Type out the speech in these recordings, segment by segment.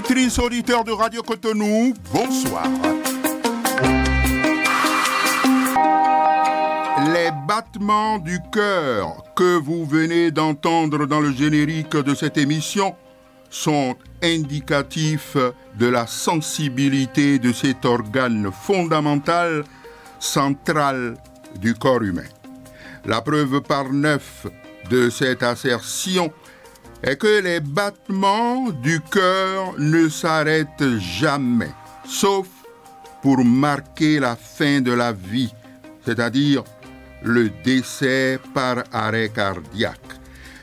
Auditrices, auditeurs de Radio Cotonou, bonsoir. Les battements du cœur que vous venez d'entendre dans le générique de cette émission sont indicatifs de la sensibilité de cet organe fondamental, central du corps humain. La preuve par 9 de cette assertion est que les battements du cœur ne s'arrêtent jamais, sauf pour marquer la fin de la vie, c'est-à-dire le décès par arrêt cardiaque.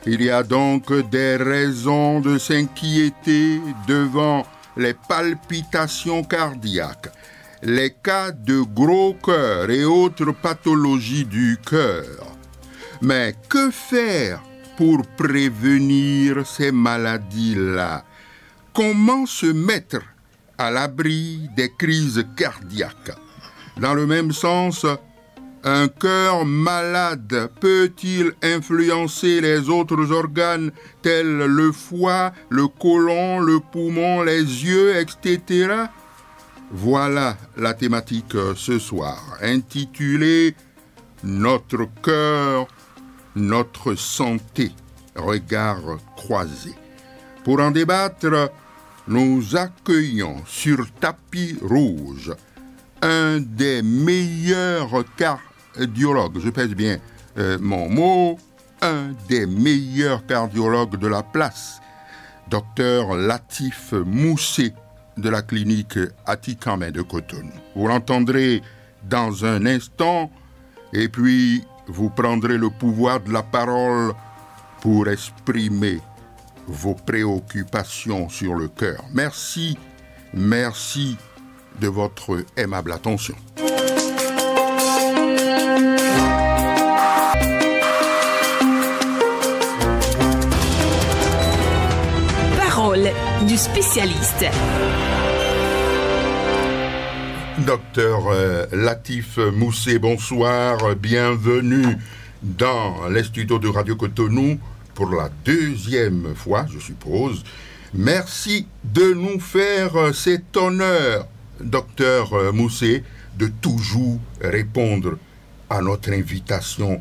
Il y a donc des raisons de s'inquiéter devant les palpitations cardiaques, les cas de gros cœur et autres pathologies du cœur. Mais que faire pour prévenir ces maladies-là? Comment se mettre à l'abri des crises cardiaques? Dans le même sens, un cœur malade peut-il influencer les autres organes tels le foie, le côlon, le poumon, les yeux, etc.? Voilà la thématique ce soir, intitulée « Notre cœur, notre santé, regard croisé ». Pour en débattre, nous accueillons sur tapis rouge un des meilleurs cardiologues, je pèse bien mon mot, un des meilleurs cardiologues de la place, Dr Latif Moussé de la clinique Atikamen de Cotonou. Vous l'entendrez dans un instant et puis vous prendrez le pouvoir de la parole pour exprimer vos préoccupations sur le cœur. Merci de votre aimable attention. Parole du spécialiste. Docteur Latif Moussé, bonsoir, bienvenue dans les studios de Radio Cotonou pour la deuxième fois, je suppose. Merci de nous faire cet honneur, Docteur Moussé, de toujours répondre à notre invitation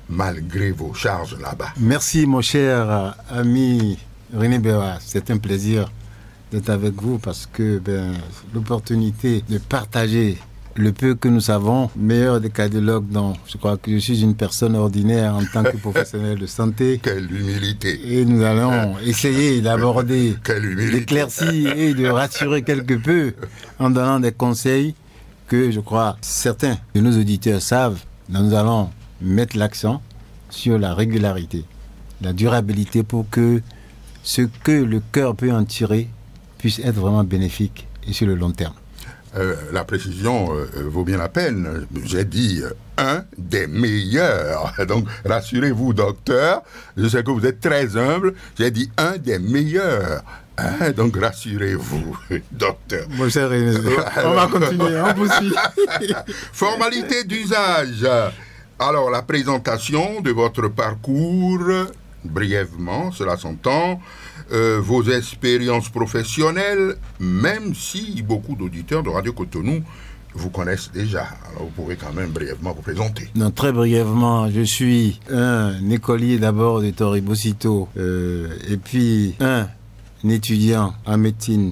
malgré vos charges là-bas. Merci mon cher ami René Béa, c'est un plaisir d'être avec vous parce que l'opportunité de partager le peu que nous savons, meilleur des cardiologues, donc je crois que je suis une personne ordinaire en tant que professionnel de santé. Quelle humilité! Et nous allons essayer d'aborder, d'éclaircir et de rassurer quelque peu en donnant des conseils que je crois certains de nos auditeurs savent. Nous allons mettre l'accent sur la régularité, la durabilité pour que ce que le cœur peut en tirer puisse être vraiment bénéfique et sur le long terme. La précision vaut bien la peine. J'ai dit un des meilleurs. Donc, rassurez-vous, docteur. Je sais que vous êtes très humble. J'ai dit un des meilleurs. Donc, rassurez-vous, docteur. Bon, cher René, on va continuer. On poursuit. Formalité d'usage. Alors, la présentation de votre parcours, brièvement, cela s'entend. Vos expériences professionnelles, même si beaucoup d'auditeurs de Radio Cotonou vous connaissent déjà. Alors vous pouvez quand même brièvement vous présenter. Non, très brièvement, je suis un écolier d'abord de Toribocito et puis un étudiant en médecine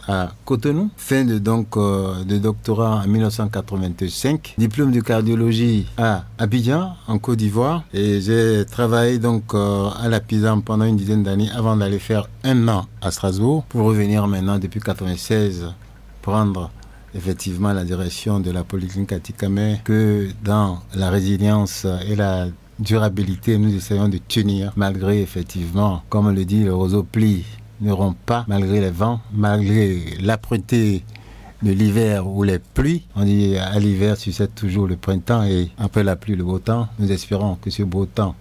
à Cotonou, fin de doctorat en 1985, diplôme de cardiologie à Abidjan, en Côte d'Ivoire, et j'ai travaillé donc à la PISAM pendant une dizaine d'années avant d'aller faire un an à Strasbourg, pour revenir maintenant depuis 1996 prendre effectivement la direction de la polyclinique Atikamen, que dans la résilience et la durabilité, nous essayons de tenir, malgré effectivement, comme on le dit, le roseau plie ne rompt pas, malgré les vents, malgré l'âpreté de l'hiver ou les pluies. On dit à l'hiver succède toujours le printemps et après la pluie, le beau temps. Nous espérons que ce beau temps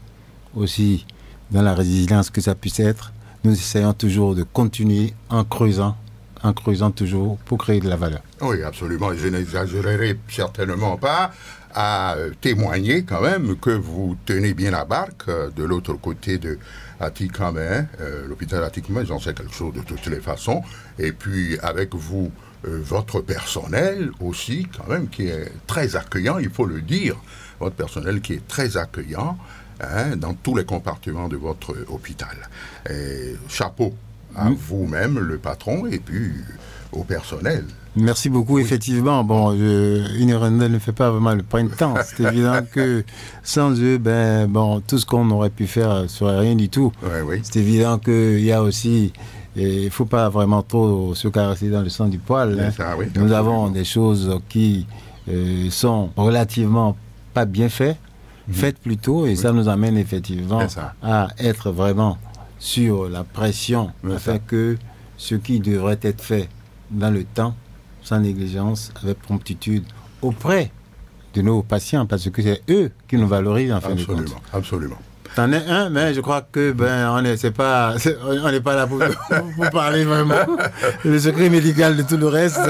aussi, dans la résilience que ça puisse être, nous essayons toujours de continuer en creusant, en creusant toujours pour créer de la valeur. Oui, absolument. Je n'exagérerai certainement pas à témoigner quand même que vous tenez bien la barque de l'autre côté de Atikamekw, l'hôpital Atikamekw, j'en sais quelque chose de toutes les façons. Et puis avec vous, votre personnel aussi, quand même, qui est très accueillant, il faut le dire. Votre personnel qui est très accueillant dans tous les compartiments de votre hôpital. Et chapeau à vous-même, le patron, et puis au personnel. Merci beaucoup. Oui. Effectivement, bon, une hirondelle ne fait pas vraiment le printemps. C'est évident que sans eux, tout ce qu'on aurait pu faire serait rien du tout. Ouais, oui. C'est évident qu'il y a aussi, il ne faut pas vraiment trop se caresser dans le sang du poil. Hein. Ça, oui, nous avons des choses qui sont relativement pas bien faites plutôt, et ça nous amène effectivement à être vraiment sur la pression afin que ce qui devrait être fait dans le temps, sans négligence, avec promptitude, auprès de nos patients, parce que c'est eux qui nous valorisent en fin de compte. Absolument. T'en es un, mais je crois que on n'est pas là pour parler vraiment. Le secret médical de tout le reste,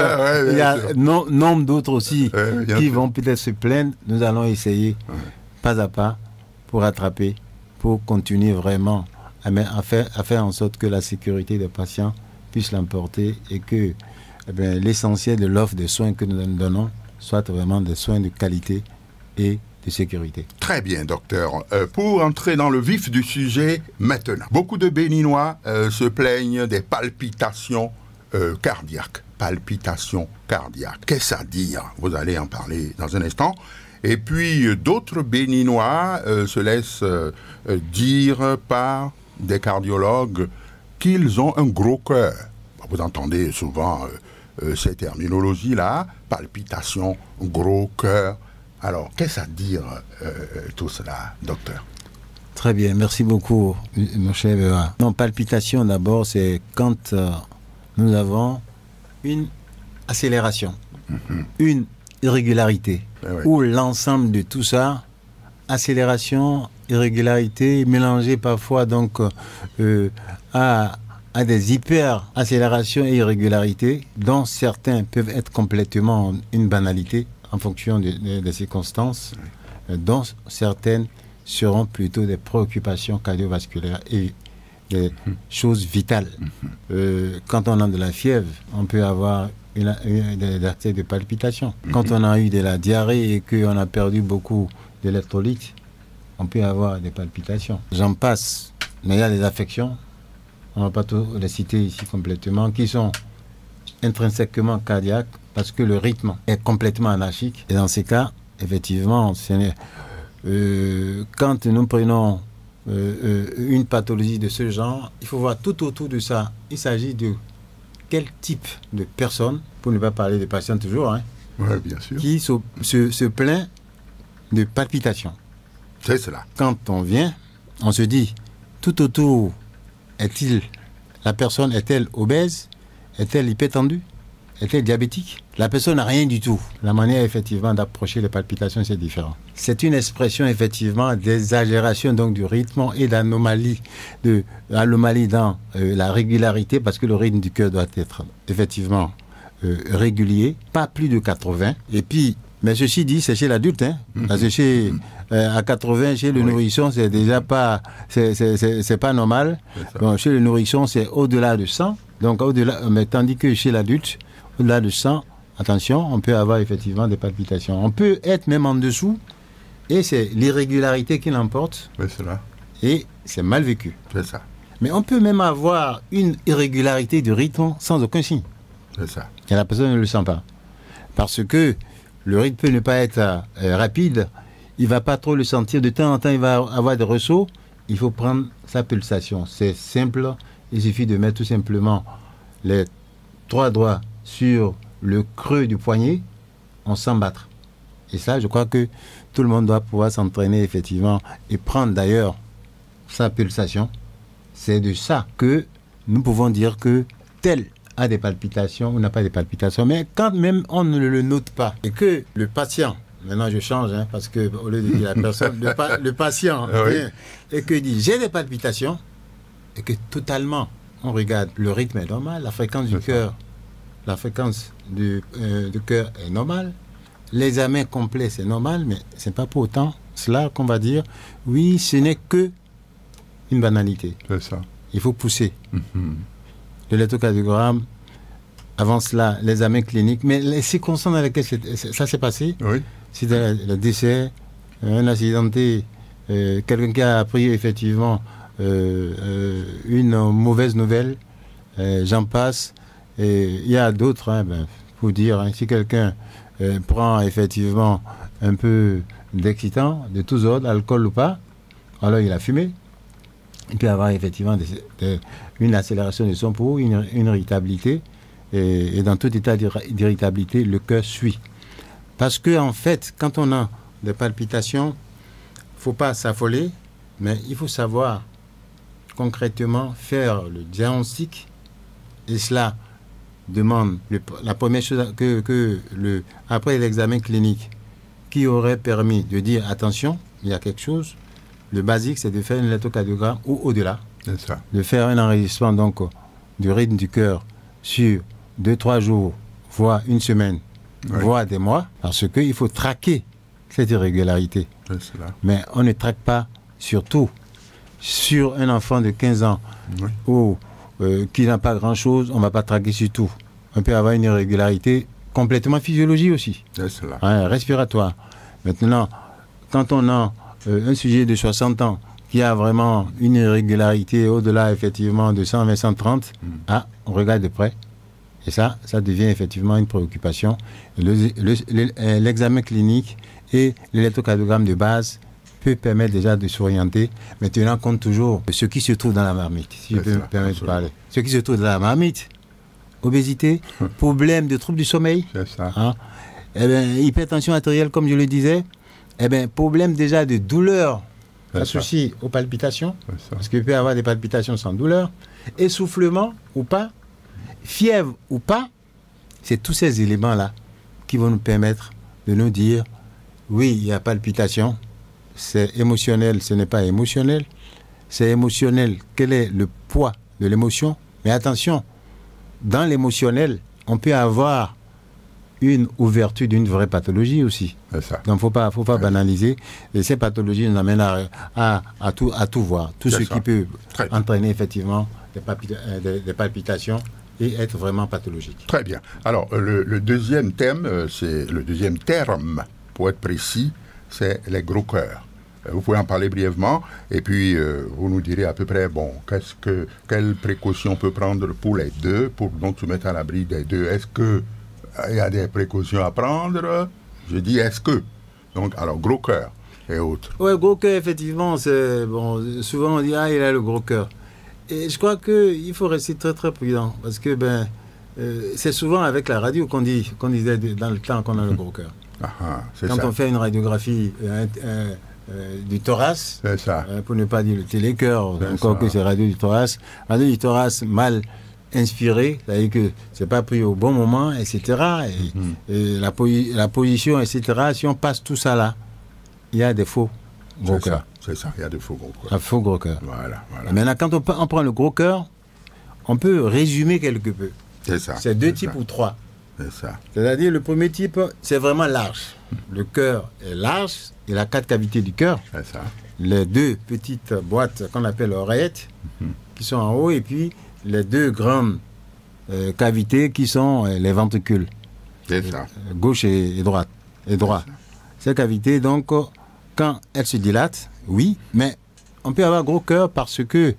il y a nombre d'autres aussi qui vont peut-être se plaindre. Nous allons essayer, pas à pas, pour rattraper, pour continuer vraiment à faire en sorte que la sécurité des patients puisse l'emporter et que l'essentiel de l'offre de soins que nous donnons soit vraiment des soins de qualité et de sécurité. Très bien, docteur. Pour entrer dans le vif du sujet maintenant, beaucoup de Béninois se plaignent des palpitations cardiaques. Palpitations cardiaques. Qu'est-ce à dire? Vous allez en parler dans un instant. Et puis, d'autres Béninois se laissent dire par des cardiologues qu'ils ont un gros cœur. Vous entendez souvent ces terminologies-là, palpitation, gros cœur. Alors, qu'est-ce à dire tout cela, docteur? Très bien, merci beaucoup, mon cher Béa. Non, palpitation, d'abord, c'est quand nous avons une accélération, une irrégularité, où l'ensemble de tout ça, accélération, irrégularité, mélangée parfois donc à des hyper-accélérations et irrégularités, dont certains peuvent être complètement une banalité en fonction des circonstances, dont certaines seront plutôt des préoccupations cardiovasculaires et des choses vitales. Quand on a de la fièvre, on peut avoir des accès de palpitation. Quand on a eu de la diarrhée et qu'on a perdu beaucoup d'électrolytes, on peut avoir des palpitations. J'en passe, mais il y a des affections, on ne va pas tout les citer ici complètement, qui sont intrinsèquement cardiaques parce que le rythme est complètement anarchique. Et dans ces cas, effectivement, quand nous prenons une pathologie de ce genre, il faut voir tout autour de ça. Il s'agit de quel type de personne, pour ne pas parler des patients toujours, bien sûr, qui se plaint de palpitations. C'est cela. Quand on vient, on se dit, tout autour, la personne est-elle obèse? Est-elle hypertendue? Est-elle diabétique? La personne n'a rien du tout. La manière, effectivement, d'approcher les palpitations, c'est différent. C'est une expression, effectivement, d'exagération donc du rythme et d'anomalie dans la régularité, parce que le rythme du cœur doit être, effectivement, régulier, pas plus de 80. Et puis, mais ceci dit, c'est chez l'adulte, parce que à 80, chez le nourrisson, c'est déjà pas, c'est pas normal. Bon, chez le nourrisson, c'est au-delà de 100. Donc, mais tandis que chez l'adulte, au-delà de 100, attention, on peut avoir effectivement des palpitations. On peut être même en dessous, et c'est l'irrégularité qui l'emporte. Oui, c'est là. Et c'est mal vécu. C'est ça. Mais on peut même avoir une irrégularité de rythme sans aucun signe. C'est ça. Et la personne ne le sent pas. Parce que le rythme peut ne pas être rapide, il ne va pas trop le sentir. De temps en temps, il va avoir des ressauts. Il faut prendre sa pulsation. C'est simple. Il suffit de mettre tout simplement les 3 doigts sur le creux du poignet, on sent battre. Et ça, je crois que tout le monde doit pouvoir s'entraîner effectivement et prendre d'ailleurs sa pulsation. C'est de ça que nous pouvons dire que tel a des palpitations ou n'a pas des palpitations. Mais quand même on ne le note pas et que le patient, maintenant je change parce que au lieu de dire la personne, le patient vient et que dit j'ai des palpitations et que totalement on regarde le rythme est normal, la fréquence du cœur la fréquence du cœur est normale. L'examen complet, c'est normal, mais ce n'est pas pour autant cela qu'on va dire, oui, ce n'est que une banalité. C'est ça. Il faut pousser. L'électrocardiogramme, avant cela, l'examen clinique, mais les circonstances dans lesquelles ça s'est passé, Oui. c'est le décès, un accidenté, quelqu'un qui a appris effectivement une mauvaise nouvelle, j'en passe. Et il y a d'autres, pour dire, si quelqu'un prend effectivement un peu d'excitant, de tous ordres, alcool ou pas, alors il a fumé. Il peut avoir effectivement une accélération de son pouls, une irritabilité, et dans tout état d'irritabilité, le cœur suit. Parce que en fait, quand on a des palpitations, il ne faut pas s'affoler, mais il faut savoir concrètement faire le diagnostic, et cela demande la première chose après l'examen clinique qui aurait permis de dire attention, il y a quelque chose. Le basique, c'est de faire un électrocardiogramme ou au-delà, de faire un enregistrement donc du rythme du cœur sur 2-3 jours, voire une semaine, voire des mois, parce qu'il faut traquer cette irrégularité. Mais on ne traque pas surtout sur un enfant de 15 ans ou qui n'a pas grand-chose, on ne va pas traquer sur tout. On peut avoir une irrégularité complètement physiologique aussi, respiratoire. Maintenant, quand on a un sujet de 60 ans qui a vraiment une irrégularité au-delà effectivement de 120, 130, on regarde de près. Et ça devient effectivement une préoccupation. L'examen clinique et l'électrocardiogramme de base peut permettre déjà de s'orienter, mais tenant compte toujours de ce qui se trouve dans la marmite, si je peux me permettre de parler. Ce qui se trouve dans la marmite, obésité, problème de troubles du sommeil, hypertension artérielle, comme je le disais, problème déjà de douleur associé aux palpitations, parce qu'il peut y avoir des palpitations sans douleur, essoufflement ou pas, fièvre ou pas, c'est tous ces éléments-là qui vont nous permettre de nous dire, oui, il y a palpitation, c'est émotionnel, ce n'est pas émotionnel, c'est émotionnel, quel est le poids de l'émotion, mais attention, dans l'émotionnel, on peut avoir une ouverture d'une vraie pathologie aussi. Donc il ne faut pas banaliser. Et ces pathologies nous amènent à tout voir. Tout ce qui peut entraîner effectivement des palpitations et être vraiment pathologique. Très bien. Alors, le deuxième thème, c'est le deuxième terme, pour être précis, c'est les gros cœurs. Vous pouvez en parler brièvement, et puis vous nous direz à peu près, quelles précautions on peut prendre pour les deux, pour donc se mettre à l'abri des deux. Est-ce qu'il y a des précautions à prendre? Je dis est-ce que. Donc, alors, gros cœur et autres. Oui, gros cœur, effectivement, c'est bon. Souvent, on dit, il a le gros cœur. Et je crois qu'il faut rester très, très prudent, parce que c'est souvent avec la radio qu'on disait dans le temps qu'on a le gros cœur. Quand on fait une radiographie du thorax, pour ne pas dire le télécœur, encore que c'est radio du thorax mal inspiré, c'est-à-dire que c'est pas pris au bon moment, etc. Et la position, etc. Si on passe tout ça là, il y a des faux gros cœurs. C'est ça, il y a des faux gros cœurs. Un faux gros cœur. Voilà. Maintenant, quand on prend le gros cœur, on peut résumer quelque peu. C'est ça. C'est deux types ou trois. C'est ça. C'est-à-dire, le premier type, c'est vraiment large. Le cœur est large, il a 4 cavités du cœur. C'est ça. Les 2 petites boîtes qu'on appelle oreillettes, qui sont en haut, et puis les 2 grandes cavités qui sont les ventricules. C'est ça. Gauche et droite. Et droit. Ces cavités, donc, quand elles se dilatent, oui, mais on peut avoir gros cœur parce que,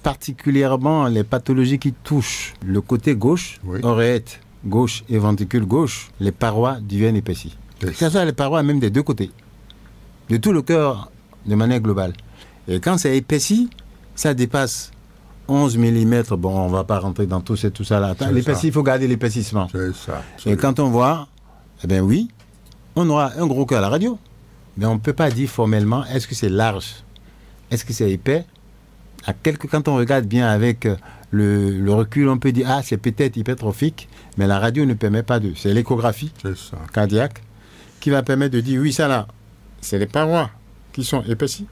particulièrement les pathologies qui touchent le côté gauche, oreillette gauche et ventricule gauche, les parois deviennent épaissies. C'est ça, les parois même des 2 côtés. De tout le cœur de manière globale. Et quand c'est épaissi, ça dépasse 11 mm. Bon, on ne va pas rentrer dans tout ça là. L'épaissi, il faut garder l'épaississement. C'est ça. Et quand on voit, oui, on aura un gros cœur à la radio. Mais on ne peut pas dire formellement, est-ce que c'est large? Est-ce que c'est épais? Quand on regarde bien avec le recul, on peut dire, c'est peut-être hypertrophique, mais la radio ne permet pas de... C'est l'échographie cardiaque qui va permettre de dire, oui, ça là, c'est les parois qui sont épaissies.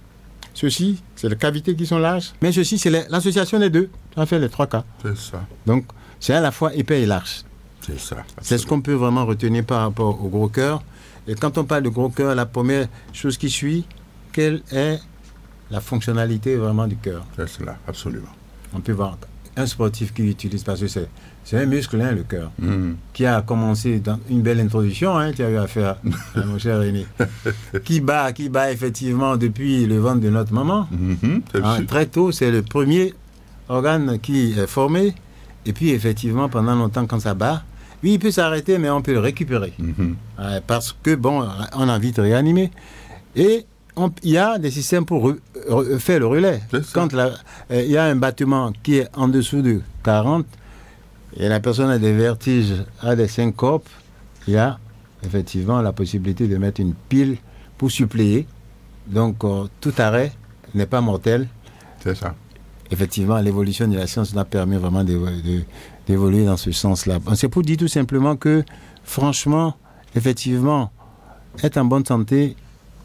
Ceci, c'est les cavités qui sont larges. Mais ceci, c'est l'association des deux. Ça fait les 3 cas. C'est ça. Donc, c'est à la fois épais et large. C'est ça. C'est ce qu'on peut vraiment retenir par rapport au gros cœur. Et quand on parle de gros cœur, la première chose qui suit, quelle est la fonctionnalité vraiment du cœur? C'est cela, absolument. On peut voir un sportif qui l'utilise parce que c'est un muscle, hein, le cœur, qui a commencé dans une belle introduction, hein, tu as eu à faire, mon cher René, qui bat effectivement depuis le ventre de notre maman. Très tôt, c'est le premier organe qui est formé. Et puis, effectivement, pendant longtemps, quand ça bat, oui, il peut s'arrêter, mais on peut le récupérer. Parce que, bon, on a envie de réanimer. Et il y a des systèmes pour faire le relais. Quand il y a un battement qui est en dessous de 40, et la personne a des vertiges, a des syncopes, il y a effectivement la possibilité de mettre une pile pour suppléer. Donc, tout arrêt n'est pas mortel. C'est ça. Effectivement, l'évolution de la science nous a permis vraiment d'évoluer dans ce sens-là. C'est pour dire tout simplement que, franchement, effectivement, être en bonne santé,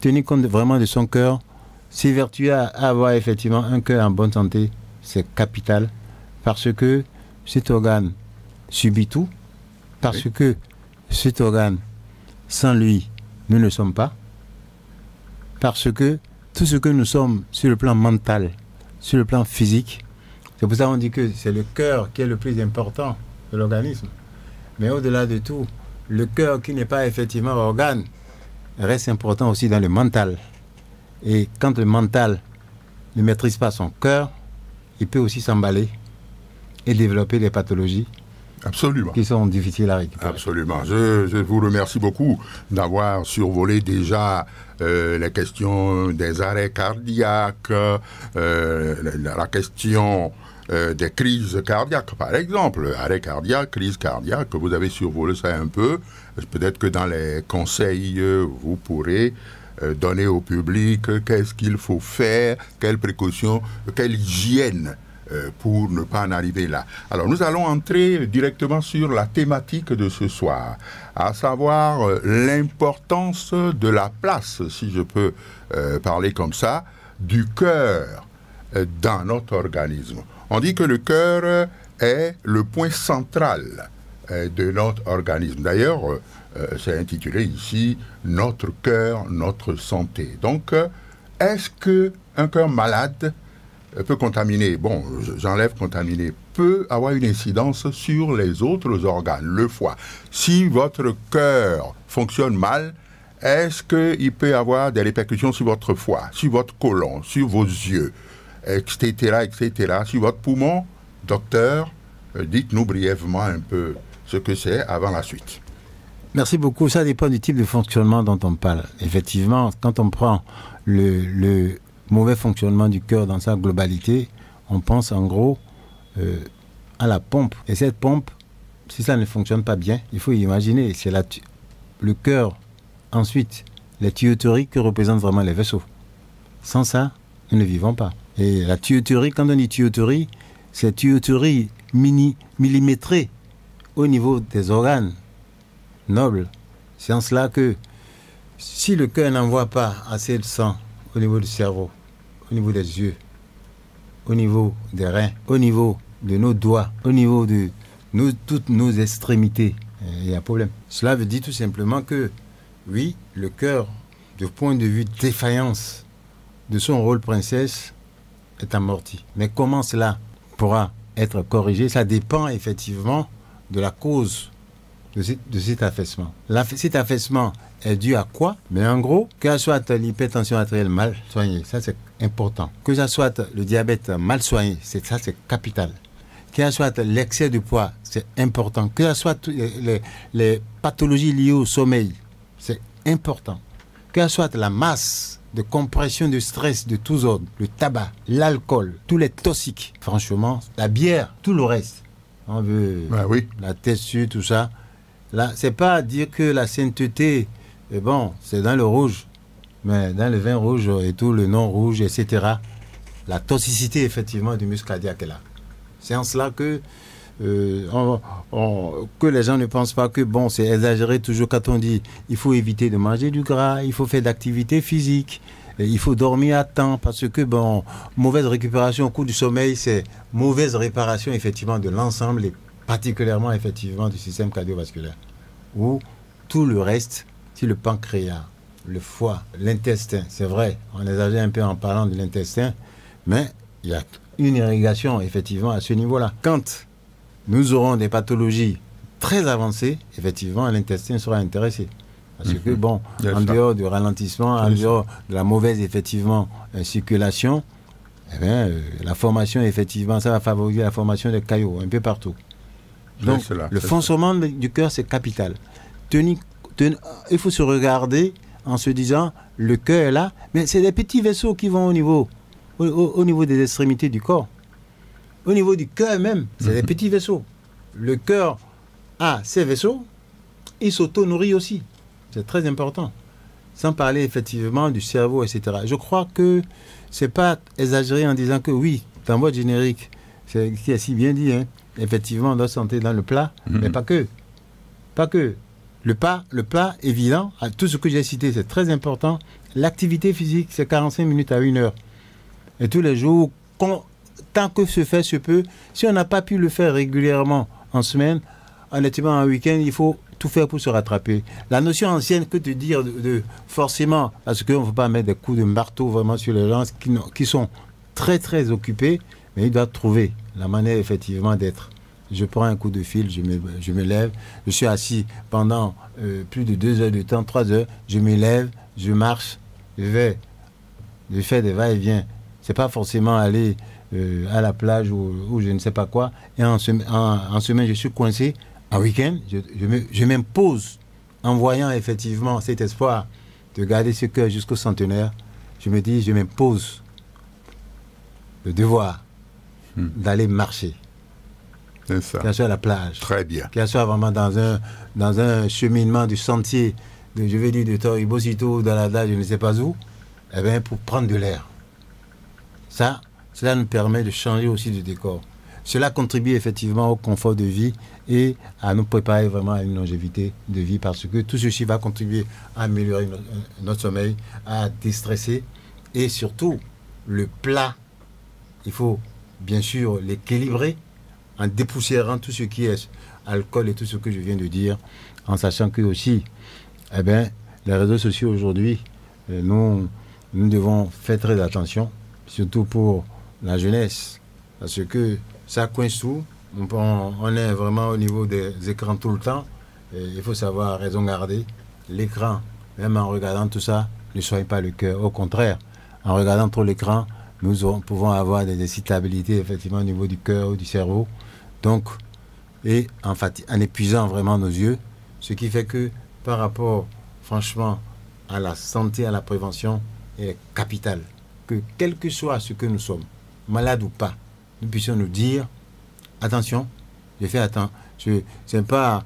tenir compte vraiment de son cœur, s'évertuer à avoir effectivement un cœur en bonne santé, c'est capital, parce que cet organe subit tout, parce que cet organe, sans lui, nous ne sommes pas, parce que tout ce que nous sommes sur le plan mental, sur le plan physique, c'est pour ça qu'on dit que c'est le cœur qui est le plus important de l'organisme. Mais au-delà de tout, le cœur qui n'est pas effectivement organe reste important aussi dans le mental. Et quand le mental ne maîtrise pas son cœur, il peut aussi s'emballer et développer des pathologies. Absolument. Qui sont difficiles à récupérer. Absolument. Je vous remercie beaucoup d'avoir survolé déjà les questions des arrêts cardiaques, la question des crises cardiaques, par exemple. Arrêt cardiaque, crise cardiaque, vous avez survolé ça un peu. Peut-être que dans les conseils, vous pourrez donner au public qu'est-ce qu'il faut faire, quelles précautions, quelle hygiène pour ne pas en arriver là. Alors, nous allons entrer directement sur la thématique de ce soir, à savoir l'importance de la place, si je peux parler comme ça, du cœur dans notre organisme. On dit que le cœur est le point central de notre organisme. D'ailleurs, c'est intitulé ici « Notre cœur, notre santé ». Donc, est-ce qu'un cœur malade peut contaminer, bon, j'enlève contaminé, peut avoir une incidence sur les autres organes, le foie. Si votre cœur fonctionne mal, est-ce qu'il peut avoir des répercussions sur votre foie, sur votre côlon, sur vos yeux, etc., sur votre poumon? Docteur, dites-nous brièvement un peu ce que c'est avant la suite. Merci beaucoup. Ça dépend du type de fonctionnement dont on parle. Effectivement, quand on prend le mauvais fonctionnement du cœur dans sa globalité, on pense en gros à la pompe. Et cette pompe, si ça ne fonctionne pas bien, il faut imaginer, c'est le cœur, ensuite les tuyauteries que représentent vraiment les vaisseaux. Sans ça, nous ne vivons pas. Et la tuyauterie, quand on dit tuyauterie, c'est tuyauterie millimétrée au niveau des organes nobles. C'est en cela que si le cœur n'envoie pas assez de sang au niveau du cerveau, au niveau des yeux, au niveau des reins, au niveau de nos doigts, au niveau de toutes nos extrémités, il y a un problème. Cela veut dire tout simplement que, oui, le cœur, du point de vue défaillance de son rôle princesse, est amorti. Mais comment cela pourra être corrigé? Ça dépend effectivement de la cause de cet affaissement. Cet affaissement est dû à quoi? Mais en gros, que ce soit l'hypertension artérielle mal soignée, ça c'est important. Que ce soit le diabète mal soigné, c'est capital. Que ce soit l'excès de poids, c'est important. Que ce soit les pathologies liées au sommeil, c'est important. Que ce soit la masse de compression de stress de tous ordres, le tabac, l'alcool, tous les toxiques, franchement, la bière, tout le reste. On veut la testure, tout ça. Là, c'est pas dire que la sainteté, bon, c'est dans le rouge, mais dans le vin rouge et tout, le non rouge, etc., la toxicité, effectivement, du muscle cardiaque est là. C'est en cela que, que les gens ne pensent pas que, bon, c'est exagéré toujours quand on dit il faut éviter de manger du gras, il faut faire d'activité physique, il faut dormir à temps, parce que, bon, mauvaise récupération au cours du sommeil, c'est mauvaise réparation, effectivement, de l'ensemble des particulièrement effectivement du système cardiovasculaire, où tout le reste, si le pancréas, le foie, l'intestin, c'est vrai, on exagère un peu en parlant de l'intestin, mais il y a une irrigation effectivement à ce niveau-là. Quand nous aurons des pathologies très avancées, effectivement, l'intestin sera intéressé. Parce que, bon, en dehors du ralentissement, en dehors de la mauvaise, effectivement, circulation, eh bien, la formation, effectivement, ça va favoriser la formation de caillots un peu partout. Donc, le fonctionnement du cœur, c'est capital. Il faut se regarder en se disant, le cœur est là, mais c'est des petits vaisseaux qui vont au niveau des extrémités du corps. Au niveau du cœur même, c'est des petits vaisseaux. Le cœur a ces vaisseaux, il s'auto-nourrit aussi. C'est très important. Sans parler effectivement du cerveau, etc. Je crois que c'est pas exagéré en disant que oui, dans votre générique, c'est qui est si bien dit, hein, effectivement, on doit sentir dans le plat, mais pas que. Pas que. Le plat évident, à tout ce que j'ai cité, c'est très important. L'activité physique, c'est 45 minutes à 1 heure. Et tous les jours, tant que se fait, se peut. Si on n'a pas pu le faire régulièrement en semaine, honnêtement, en week-end, il faut tout faire pour se rattraper. La notion ancienne que de dire de forcément, parce qu'on ne faut pas mettre des coups de marteau vraiment sur les gens qui sont très très occupés, mais ils doivent trouver la manière effectivement d'être. Je prends un coup de fil, je me lève, je suis assis pendant plus de 2 heures de temps, 3 heures, je me lève, je marche, je fais des va-et-vient. C'est pas forcément aller à la plage ou je ne sais pas quoi. Et en semaine, je suis coincé. En week-end, je m'impose, en voyant effectivement cet espoir de garder ce cœur jusqu'au centenaire, je me dis, je m'impose le devoir d'aller marcher. C'est ça. Qu'il soit à la plage. Très bien. Qu'il soit vraiment dans un cheminement du sentier, de Toribosito, d'Alada, je ne sais pas où, eh bien, pour prendre de l'air. Cela nous permet de changer aussi de décor. Cela contribue effectivement au confort de vie et à nous préparer vraiment à une longévité de vie parce que tout ceci va contribuer à améliorer notre sommeil, à déstresser et surtout le plat, il faut bien sûr l'équilibrer en dépoussiérant tout ce qui est alcool et tout ce que je viens de dire, en sachant que aussi, eh bien, les réseaux sociaux aujourd'hui, nous devons faire très attention, surtout pour la jeunesse, parce que ça coince tout. On est vraiment au niveau des écrans tout le temps. Et il faut savoir raison garder. L'écran, même en regardant tout ça, ne soigne pas le cœur. Au contraire, en regardant trop l'écran, nous pouvons avoir des excitabilités effectivement au niveau du cœur ou du cerveau. Donc, et en épuisant vraiment nos yeux, ce qui fait que par rapport, franchement, à la santé, à la prévention, il est capital que quel que soit ce que nous sommes, malades ou pas, nous puissions nous dire attention, je fais attention. Je n'aime pas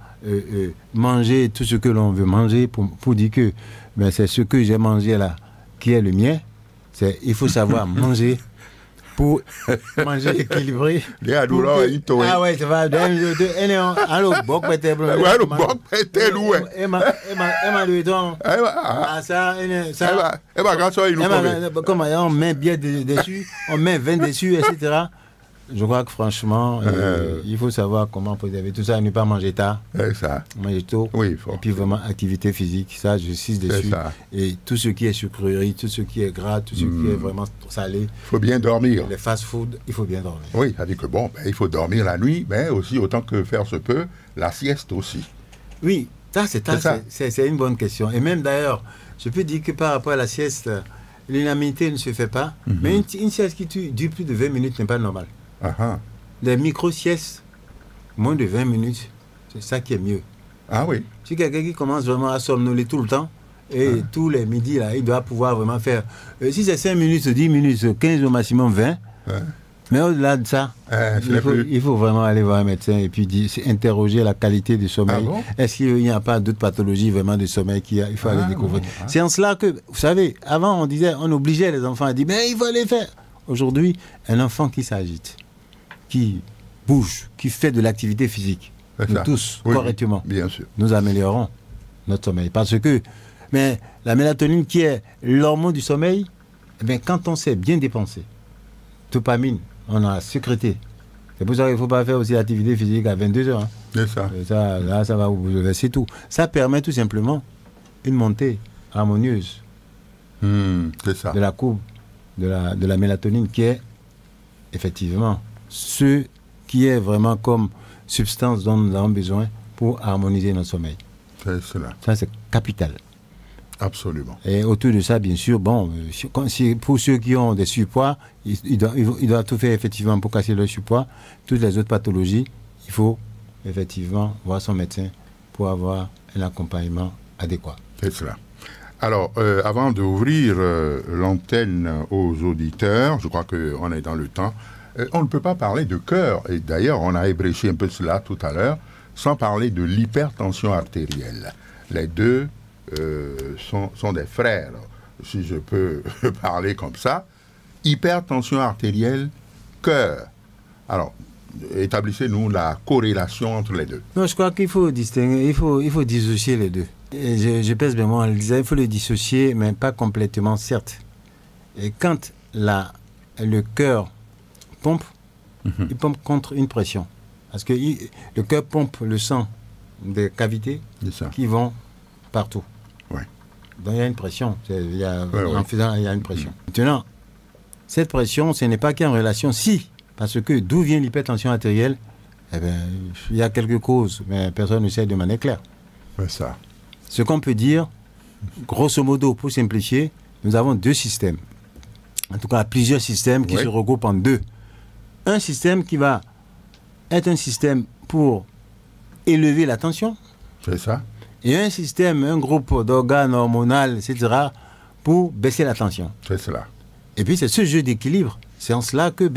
manger tout ce que l'on veut manger pour dire que ben, c'est ce que j'ai mangé là qui est le mien. Il faut savoir manger pour manger équilibré. Ah ouais, ça va. Alors, bok peut-être. Ouais, le bok peut-être, ouais. Comment on met bien dessus, on met 20 dessus, etc. Je crois que franchement, il faut savoir comment préserver tout ça, ne pas manger tard, manger tôt, oui, et puis vraiment activité physique, ça je suis dessus. Et tout ce qui est sucrerie, tout ce qui est gras, tout ce qui est vraiment salé. Il faut bien dormir. Les fast-food, il faut bien dormir. Oui, ça dit que bon, il faut dormir la nuit, mais aussi autant que faire se peut, la sieste aussi. Oui, c'est une bonne question. Et même d'ailleurs, je peux dire que par rapport à la sieste, l'unanimité ne se fait pas, mais une sieste qui dure plus de 20 minutes n'est pas normale. Les micro-siestes, moins de 20 minutes, c'est ça qui est mieux. Ah oui. Si quelqu'un qui commence vraiment à somnoler tout le temps, et tous les midis, là, il doit pouvoir vraiment faire. Si c'est 5 minutes, 10 minutes, 15 au maximum, 20. Mais au-delà de ça, il faut vraiment aller voir un médecin et puis interroger la qualité du sommeil. Est-ce qu'il n'y a pas d'autres pathologies vraiment de sommeil qu'il faut aller découvrir? C'est en cela que, vous savez, avant on obligeait les enfants à dire, mais il faut aller faire. Aujourd'hui, un enfant qui s'agite, qui bouge, qui fait de l'activité physique, nous tous, correctement, bien sûr, nous améliorons notre sommeil. Parce que mais la mélatonine, qui est l'hormone du sommeil, eh bien, quand on sait bien dépenser, dopamine, on a sécrété C'est pour ça qu'il ne faut pas faire aussi l'activité physique à 22 heures. Hein. C'est ça. Là, ça va vous bouleverser tout. Ça permet tout simplement une montée harmonieuse c'est ça. de la courbe de la mélatonine qui est effectivement ce qui est vraiment comme substance dont nous avons besoin pour harmoniser notre sommeil. C'est cela. Ça, c'est capital. Absolument. Et autour de ça, bien sûr, bon, pour ceux qui ont des surpoids, ils doivent tout faire effectivement pour casser leur surpoids. Toutes les autres pathologies, il faut effectivement voir son médecin pour avoir un accompagnement adéquat. C'est cela. Alors, avant d'ouvrir l'antenne aux auditeurs, je crois qu'on est dans le temps, on ne peut pas parler de cœur, et d'ailleurs, on a ébréché un peu cela tout à l'heure, sans parler de l'hypertension artérielle. Les deux sont des frères, si je peux parler comme ça. Hypertension artérielle, cœur. Alors, établissez-nous la corrélation entre les deux. Non, je crois qu'il faut distinguer, il faut dissocier les deux. Et je pèse bien moi, il faut le dissocier, mais pas complètement, certes. Et quand le cœur pompe, il pompe contre une pression. Parce que le cœur pompe le sang des cavités qui vont partout. Ouais. Donc il y a une pression. En faisant, il y a une pression. Maintenant, cette pression, ce n'est pas qu'en relation, parce que d'où vient l'hypertension artérielle, eh bien, il y a quelques causes, mais personne ne sait de manière claire. C'est ça. Ce qu'on peut dire, grosso modo, pour simplifier, nous avons deux systèmes. En tout cas, plusieurs systèmes qui se regroupent en deux. Un système qui va être un système pour élever la tension. C'est ça. Et un système, un groupe d'organes hormonaux, etc., pour baisser la tension. C'est cela. Et puis, c'est ce jeu d'équilibre. C'est en cela que,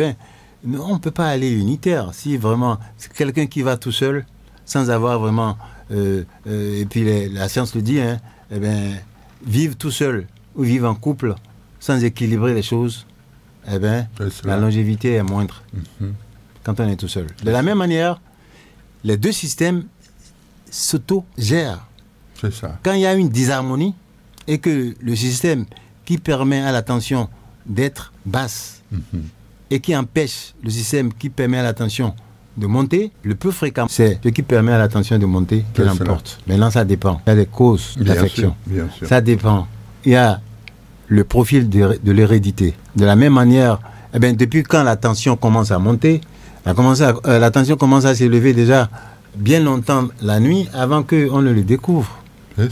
on ne peut pas aller unitaire. Si vraiment, c'est quelqu'un qui va tout seul, sans avoir vraiment... et puis, la science le dit, hein, vivre tout seul ou vivre en couple, sans équilibrer les choses, la longévité est moindre quand on est tout seul. De la même manière, les deux systèmes s'auto-gèrent. C'est ça. Quand il y a une disharmonie et que le système qui permet à la tension d'être basse et qui empêche le système qui permet à la tension de monter, le plus fréquent, c'est ce qui permet à la tension de monter qui l'emporte. Maintenant, ça dépend. Il y a des causes d'affection. Bien sûr. Ça dépend. Il y a le profil de l'hérédité. De la même manière, depuis quand la tension commence à monter, la tension commence à s'élever déjà bien longtemps la nuit avant qu'on ne le découvre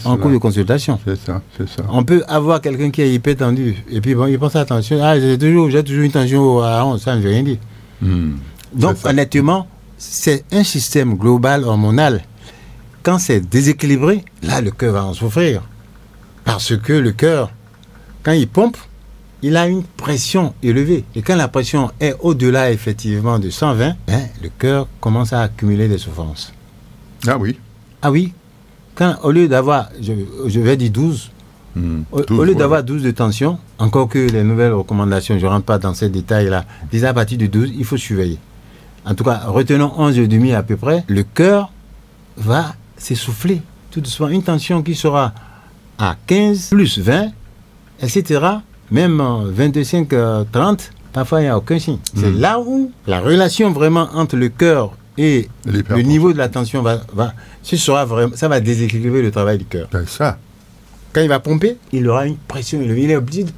en cours de consultation. C'est ça, c'est ça. On peut avoir quelqu'un qui est hypertendu et puis il pense à la tension. J'ai toujours une tension à 11, ça ne veut rien dire. Donc honnêtement, c'est un système global hormonal. Quand c'est déséquilibré, là le cœur va en souffrir. Parce que le cœur, quand il pompe, il a une pression élevée. Et quand la pression est au-delà effectivement de 120, le cœur commence à accumuler des souffrances. Ah oui. Ah oui. Quand, au lieu d'avoir, je vais dire 12, au lieu d'avoir 12 de tension, encore que les nouvelles recommandations, je ne rentre pas dans ces détails-là, déjà à partir de 12, il faut surveiller. En tout cas, retenons 11,5 à peu près, le cœur va s'essouffler tout doucement. Une tension qui sera à 15 plus 20, etc., même 25, 30, parfois il n'y a aucun signe. C'est là où la relation vraiment entre le cœur et le niveau de la tension ça va déséquilibrer le travail du cœur. C'est ça. Quand il va pomper, il aura une pression élevée. Il est obligé de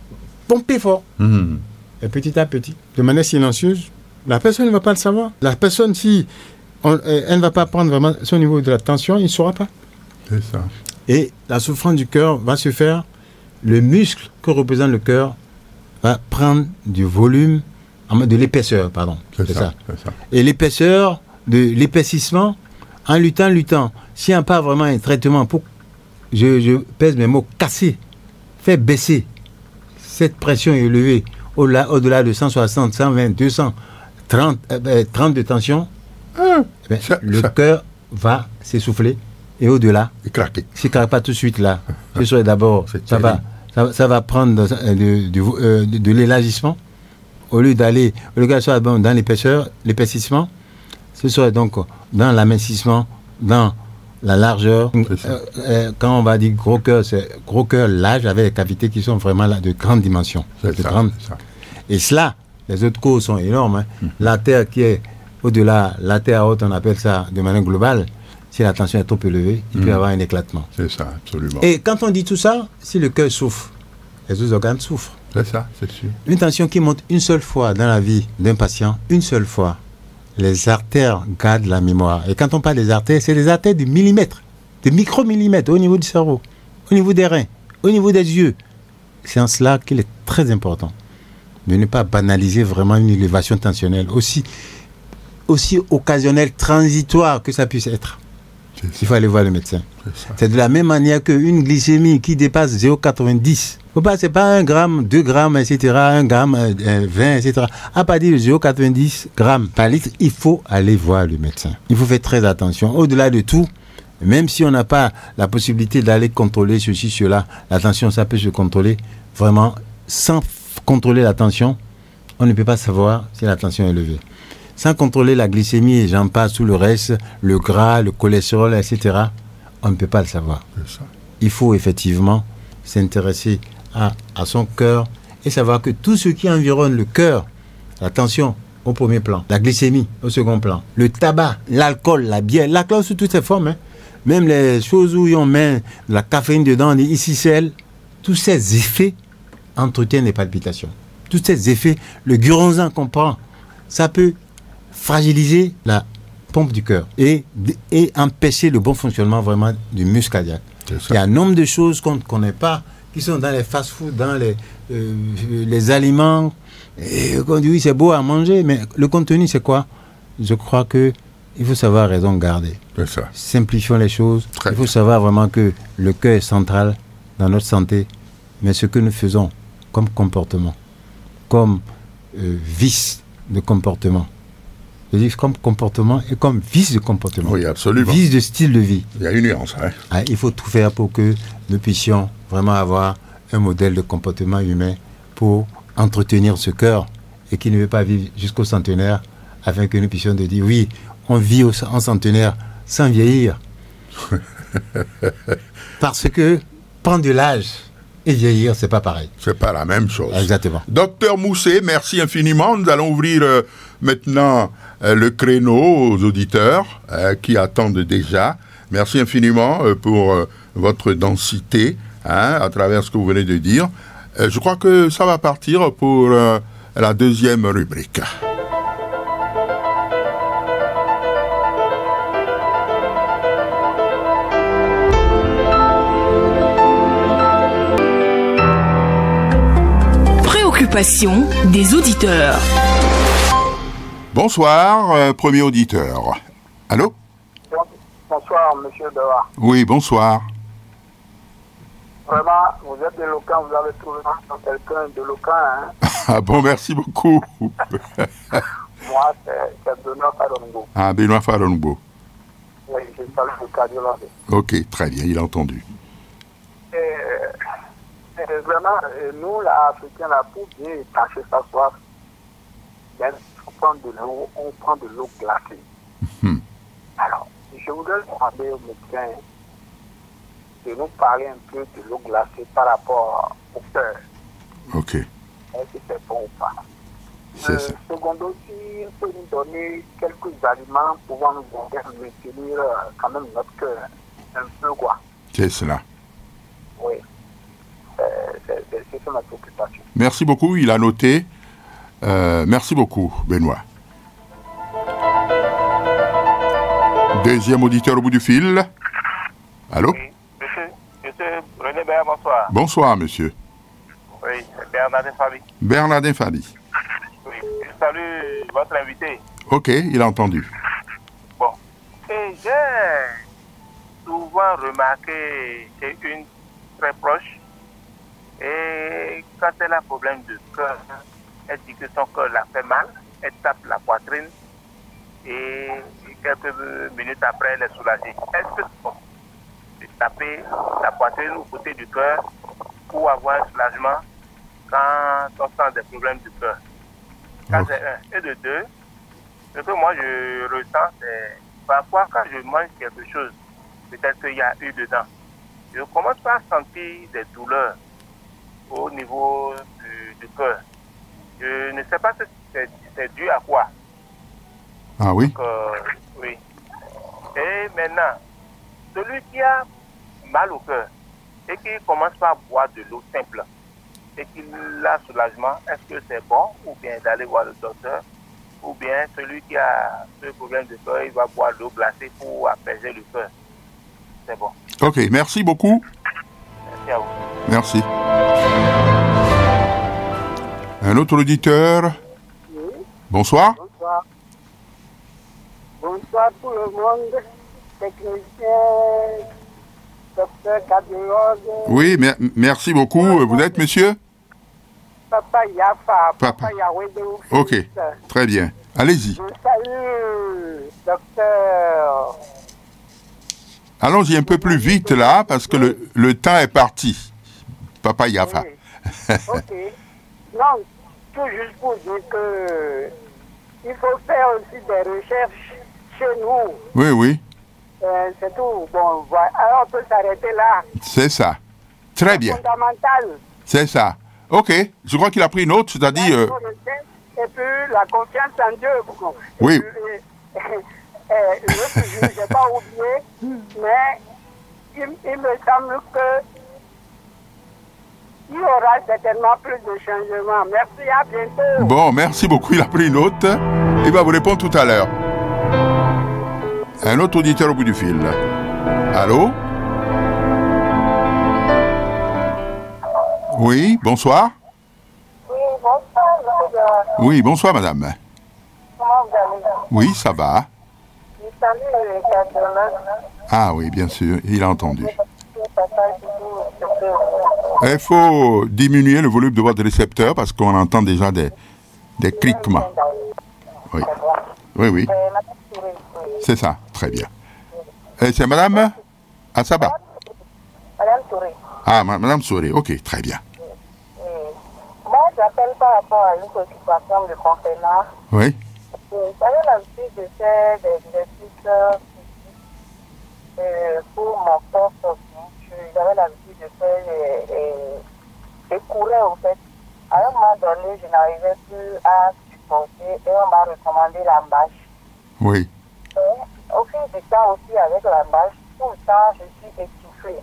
pomper fort. Et petit à petit, de manière silencieuse, la personne ne va pas le savoir. La personne, si elle ne va pas prendre vraiment son niveau de la tension, il ne saura pas. C'est ça. Et la souffrance du cœur va se faire, le muscle que représente le cœur va prendre du volume, de l'épaisseur, pardon. C'est ça. Et l'épaisseur, de l'épaississement, en luttant, s'il n'y a pas vraiment un traitement pour, je pèse mes mots, casser, faire baisser cette pression élevée au-delà de 160, 120, 200, 30 de tension, le cœur va s'essouffler et au-delà, s'il ne craque pas tout de suite là, ce serait d'abord, ça va prendre de l'élargissement, au lieu qu'elle soit dans l'épaississement, ce serait donc dans l'amincissement, dans la largeur. Quand on va dire gros cœur, c'est gros cœur large avec des cavités qui sont vraiment là, de grande dimension. Et cela, les autres causes sont énormes. L'artère qui est au-delà, la terre haute, on appelle ça de manière globale. Si la tension est trop élevée, il peut y avoir un éclatement. C'est ça, absolument. Et quand on dit tout ça, si le cœur souffre, les autres organes souffrent. C'est ça, c'est sûr. Une tension qui monte une seule fois dans la vie d'un patient, une seule fois, les artères gardent la mémoire. Et quand on parle des artères, c'est des artères de millimètres, de micromillimètres au niveau du cerveau, au niveau des reins, au niveau des yeux. C'est en cela qu'il est très important de ne pas banaliser vraiment une élévation tensionnelle, aussi occasionnelle, transitoire que ça puisse être. Il faut aller voir le médecin. C'est de la même manière qu'une glycémie qui dépasse 0,90. Ce n'est pas 1 gramme, 2 grammes, etc., 1 gramme, 20, etc. À partir de 0,90 grammes par litre, il faut aller voir le médecin. Il faut faire très attention. Au-delà de tout, même si on n'a pas la possibilité d'aller contrôler ceci, cela, la tension, ça peut se contrôler. Vraiment, sans contrôler la tension, on ne peut pas savoir si la tension est élevée. Sans contrôler la glycémie, et j'en passe tout le reste, le gras, le cholestérol, etc., on ne peut pas le savoir. Il faut effectivement s'intéresser à son cœur et savoir que tout ce qui environne le cœur, la tension au premier plan, la glycémie au second plan, le tabac, l'alcool, la bière, l'alcool sous toutes ses formes, même les choses où on met de la caféine dedans, des ICL, tous ces effets entretiennent les palpitations. Tous ces effets, le guronzan qu'on prend, ça peut fragiliser la pompe du cœur et empêcher le bon fonctionnement vraiment du muscle cardiaque. Il y a un nombre de choses qu'on ne connaît pas, qui sont dans les fast-foods, dans les aliments, et on dit oui, c'est beau à manger, mais le contenu, c'est quoi? Je crois qu'il faut savoir raison garder. C'est ça. Simplifions les choses. Très Il faut bien. savoir vraiment que le cœur est central dans notre santé, mais ce que nous faisons comme comportement, comme vice de comportement, je dis comme comportement et comme vice de comportement. Oui, absolument. Vice de style de vie. Il y a une nuance. Hein. Il faut tout faire pour que nous puissions vraiment avoir un modèle de comportement humain pour entretenir ce cœur et qui ne veut pas vivre jusqu'au centenaire, afin que nous puissions dire oui, on vit en centenaire sans vieillir. Parce que prendre de l'âge et vieillir, c'est pas pareil. C'est pas la même chose. Exactement. Docteur Mousset, merci infiniment. Nous allons ouvrir maintenant le créneau aux auditeurs qui attendent déjà. Merci infiniment pour votre densité à travers ce que vous venez de dire. Je crois que ça va partir pour la deuxième rubrique. Préoccupation des auditeurs. Bonsoir, premier auditeur. Allô? Bonsoir, monsieur Dewa. Oui, bonsoir. Vraiment, vous êtes éloquent, vous avez trouvé quelqu'un d'éloquent. Hein? Ah bon, merci beaucoup. Moi, c'est Benoît Farongo. Ah, Benoît Farongo. Oui, je salue le cardiologue. Ok, très bien, il a entendu. Vraiment, nous, les Africains, là, pour bien tâcher sa soif, on prend de l'eau glacée. Alors, je voudrais demander au médecin de nous parler un peu de l'eau glacée par rapport au cœur. Ok, Est-ce que c'est bon ou pas? c'est ça. Secondo, si il peut nous donner quelques aliments pouvant nous maintenir quand même notre cœur un peu, quoi. C'est cela. Oui. C'est ça ma préoccupation. Merci beaucoup, il a noté. Merci beaucoup, Benoît. Deuxième auditeur au bout du fil. Allô? Oui, monsieur René Béat, bonsoir. Bonsoir, monsieur. Oui, c'est Bernardin Fabi. Bernardin Fadi. Oui, je salue votre invité. Ok, il a entendu. Bon, et j'ai souvent remarqué chez une très proche, et quand elle a un problème de cœur, elle dit que son cœur la fait mal, elle tape la poitrine, et quelques minutes après, elle est soulagée. Est-ce que c'est bon de taper la poitrine au côté du cœur pour avoir un soulagement quand on sent des problèmes du cœur? Ça, c'est un. Et de deux, ce que moi je ressens, c'est parfois quand je mange quelque chose, peut-être qu'il y a eu dedans, je commence à sentir des douleurs au niveau du cœur. Je ne sais pas si c'est dû à quoi. Ah oui. Donc, oui. Et maintenant, celui qui a mal au cœur et qui commence par boire de l'eau simple et qu'il a soulagement, est-ce que c'est bon ou bien d'aller voir le docteur? Ou bien celui qui a ce problème de cœur, il va boire de l'eau glacée pour apaiser le cœur? C'est bon. Ok, merci beaucoup. Merci à vous. Merci. Un autre auditeur. Oui, Bonsoir. bonsoir. Bonsoir tout le monde, technicien, docteur, cardiologue, Oui, merci beaucoup. Vous êtes monsieur? Papa Yafa, Papa. Papa Yahweh de Oufis. Ok, très bien. Allez-y. Je salue, docteur. Allons-y un peu plus vite là, parce que le temps est parti. Papa Yafa. Oui. Ok. Non, tout juste pour dire que il faut faire aussi des recherches chez nous. Oui, oui, C'est tout. Bon, voilà. Alors on peut s'arrêter là. c'est ça. Très bien, Fondamental. c'est ça. Ok, je crois qu'il a pris une autre, c'est-à-dire... Et puis la confiance en Dieu. Bon. Oui. Je n'ai pas oublié, mais il me semble que il y aura certainement plus de changements. Merci, à bientôt. Bon, merci beaucoup, il a pris une autre. Il va vous répondre tout à l'heure. Un autre auditeur au bout du fil. Allô? Oui, bonsoir. Oui, bonsoir. Oui, bonsoir madame. Comment vous allez? Oui, ça va. Je salue le cardiologue. Ah oui, bien sûr, il a entendu. Il faut diminuer le volume de votre récepteur parce qu'on entend déjà des cliquements. Oui, oui, oui. C'est ça, très bien. Et c'est madame Assaba? Madame Touré. Ah, madame Souré, ok, très bien. Moi, j'appelle par rapport à une préoccupation de conférence. Oui, J'avais l'habitude de faire des exercices pour mon corps. J'avais l'habitude de faire des coureurs, en fait. À un moment donné, je n'arrivais plus à supporter et on m'a recommandé la marche. oui, Et au fil du temps aussi, avec la marche, tout le temps, je suis étouffée.